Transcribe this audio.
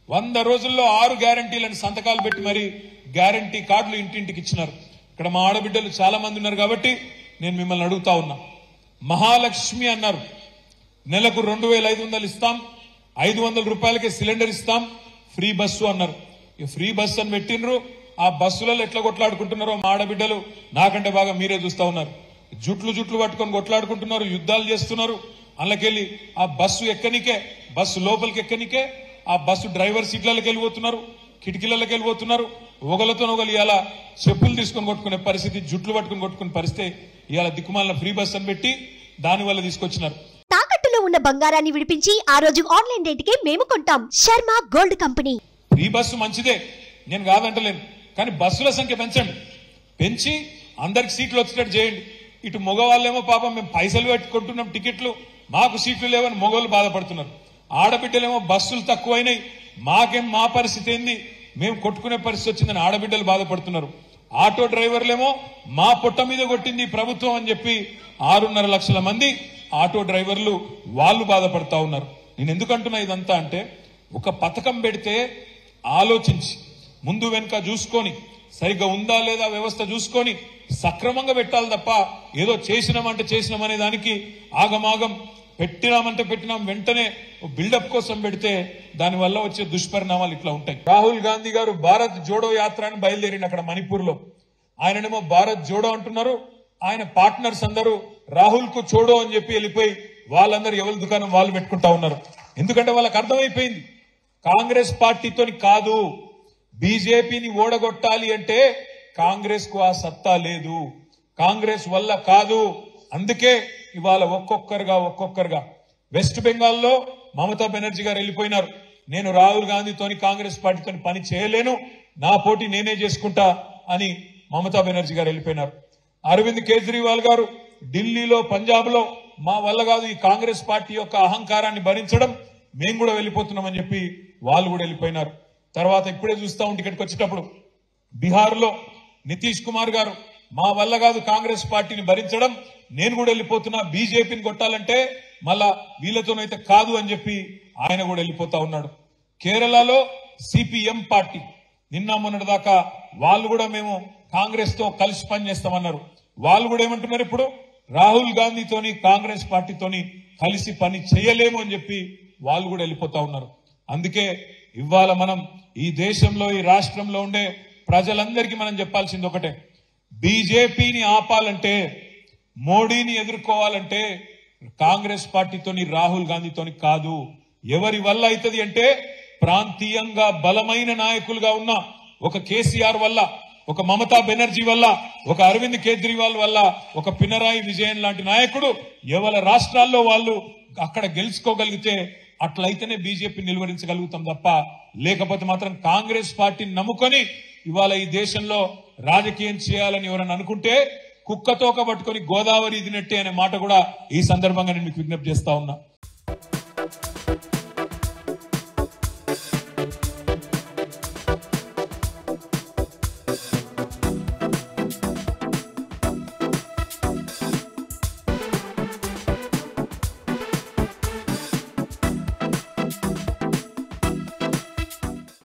100 రోజుల్లో 6 గ్యారంటీలను సంతకాలు పెట్టి మరి గ్యారంటీ కార్డులు ఇంటింటికి ఇచ్చినారు. ఇక్కడ మా ఆడబిడ్డలు చాలా మంది ఉన్నారు కాబట్టి నేను మిమ్మల్ని అడుగుతా ఉన్నా. మహాలక్ష్మి అన్నారు, నెలకు 2500 ఇస్తాం, 500 రూపాయలకే సిలిండర్ ఇస్తాం, ఫ్రీ బస్సు అన్నారు. ఈ ఫ్రీ బస్సు అని పెట్టినరు. ఆ బస్సులలో ఎట్లా కొట్లాడుకుంటున్నారో మా ఆడబిడ్డలు నాకంటే బాగా మీరే చూస్తా ఉన్నారు. జుట్లు పట్టుకొని కొట్లాడుకుంటున్నారు, యుద్ధాలు చేస్తున్నారు. అందులోకెళ్ళి ఆ బస్సు ఎక్కనికే, బస్సు లోపలికి ఎక్కనికే ఆ బస్సు డ్రైవర్ సీట్లకి వెళ్ళిపోతున్నారు, కిటికీలకి వెళ్ళిపోతున్నారు. ఒకలతో ఒకరు ఇవాళ చెప్పులు తీసుకొని కొట్టుకునే పరిస్థితి, జుట్లు పట్టుకుని కొట్టుకునే పరిస్థితి ఇవాళ దిక్కుమాలిన ఫ్రీ బస్ అని పెట్టి దానివల్ల తీసుకొచ్చినారు. తాకట్టులో ఉన్న బంగారాన్ని విడిపించి ఆ రోజు ఆన్లైన్ రేటుకే మేము కొంటాం. Sharma gold company. Free bus మంచిదే, నేను కాదంటలేను. కానీ బస్సుల సంఖ్య పెంచండి, పెంచి అందరికి సీట్లు వచ్చేటట్టు చేయండి. ఇటు మగవాళ్ళేమో పాపం మేము పైసలు పెట్టుకుంటున్నాం టికెట్లు, మాకు సీట్లు లేవని మగవాళ్ళు బాధపడుతున్నారు. ఆడబిడ్డలేమో బస్సులు తక్కువైనాయి, మాకేం మా పరిస్థితి ఏంది, మేము కొట్టుకునే పరిస్థితి వచ్చిందని ఆడబిడ్డలు బాధపడుతున్నారు. ఆటో డ్రైవర్లేమో మా పొట్ట మీద కొట్టింది ప్రభుత్వం అని చెప్పి 6.5 లక్షల మంది ఆటో డ్రైవర్లు వాళ్ళు బాధపడతా ఉన్నారు. నేను ఎందుకంటున్నా ఇదంతా అంటే, ఒక పథకం పెడితే ఆలోచించి ముందు వెనుక చూసుకొని సరిగ్గా ఉందా లేదా వ్యవస్థ చూసుకొని సక్రమంగా పెట్టాలి తప్ప ఏదో చేసినామంటే చేసినామనే దానికి ఆగమాగం పెట్టినామంటే పెట్టినాం వెంటనే బిల్డప్ కోసం పెడితే దానివల్ల వచ్చే దుష్పరిణామాలు ఇట్లా ఉంటాయి. రాహుల్ గాంధీ గారు భారత్ జోడో యాత్ర అని బయలుదేరింది అక్కడ మణిపూర్ లో. ఆయననేమో భారత్ జోడో అంటున్నారు, ఆయన పార్ట్నర్స్ అందరూ రాహుల్ కు చోడో అని చెప్పి వెళ్ళిపోయి వాళ్ళందరూ ఎవరి దుకాణం వాళ్ళు పెట్టుకుంటా ఉన్నారు. ఎందుకంటే వాళ్ళకి అర్థమైపోయింది కాంగ్రెస్ పార్టీతోని కాదు, బీజేపీని ఓడగొట్టాలి అంటే కాంగ్రెస్ కు ఆ సత్తా లేదు, కాంగ్రెస్ వల్ల కాదు. అందుకే ఇవాళ ఒక్కొక్కరుగా వెస్ట్ బెంగాల్లో మమతా బెనర్జీ గారు వెళ్ళిపోయినారు. నేను రాహుల్ గాంధీతోని కాంగ్రెస్ పార్టీతోని పని చేయలేను, నా పోటీ నేనే చేసుకుంటా అని మమతా బెనర్జీ గారు వెళ్ళిపోయినారు. అరవింద్ కేజ్రీవాల్ గారు ఢిల్లీలో, పంజాబ్ లో మా వల్ల కాదు ఈ కాంగ్రెస్ పార్టీ యొక్క అహంకారాన్ని భరించడం, మేము కూడా వెళ్ళిపోతున్నామని చెప్పి వాళ్ళు కూడా వెళ్ళిపోయినారు. తర్వాత ఇప్పుడే చూస్తా ఉంటే ఇక్కడికి వచ్చేటప్పుడు బీహార్ లో నితీష్ కుమార్ గారు మా వల్ల కాదు కాంగ్రెస్ పార్టీని భరించడం, నేను కూడా వెళ్ళిపోతున్నా, బీజేపీని కొట్టాలంటే మళ్ళా వీళ్ళతోనైతే కాదు అని చెప్పి ఆయన కూడా వెళ్ళిపోతా ఉన్నాడు. కేరళలో సిపిఎం పార్టీ నిన్న మొన్నటి దాకా వాళ్ళు కూడా మేము కాంగ్రెస్ తో కలిసి పనిచేస్తామన్నారు. వాళ్ళు కూడా ఏమంటున్నారు, ఇప్పుడు రాహుల్ గాంధీతోని కాంగ్రెస్ పార్టీతోని కలిసి పని చేయలేము అని చెప్పి వాళ్ళు కూడా వెళ్ళిపోతా ఉన్నారు. అందుకే ఇవాళ మనం ఈ దేశంలో, ఈ రాష్ట్రంలో ఉండే ప్రజలందరికీ మనం చెప్పాల్సింది ఒకటే, బీజేపీని ఆపాలంటే, మోడీని ఎదుర్కోవాలంటే కాంగ్రెస్ పార్టీతోని, రాహుల్ గాంధీతోని కాదు. ఎవరి వల్ల అవుతుంది అంటే ప్రాంతీయంగా బలమైన నాయకులుగా ఉన్న ఒక కేసీఆర్ వల్ల, ఒక మమతా బెనర్జీ వల్ల, ఒక అరవింద్ కేజ్రీవాల్ వల్ల, ఒక పినరాయి విజయన్ లాంటి నాయకుడు ఎవరి రాష్ట్రాల్లో వాళ్ళు అక్కడ గెలుచుకోగలిగితే అట్లయితేనే బీజేపీ నిలువరించగలుగుతాం తప్ప లేకపోతే మాత్రం కాంగ్రెస్ పార్టీని నమ్ముకొని ఇవాళ ఈ దేశంలో రాజకీయం చేయాలని ఎవరైనా అనుకుంటే కుక్కతోక పట్టుకొని గోదావరి ఇదినట్టే అనే మాట కూడా ఈ సందర్భంగా నేను మీకు విజ్ఞప్తి చేస్తా ఉన్నా.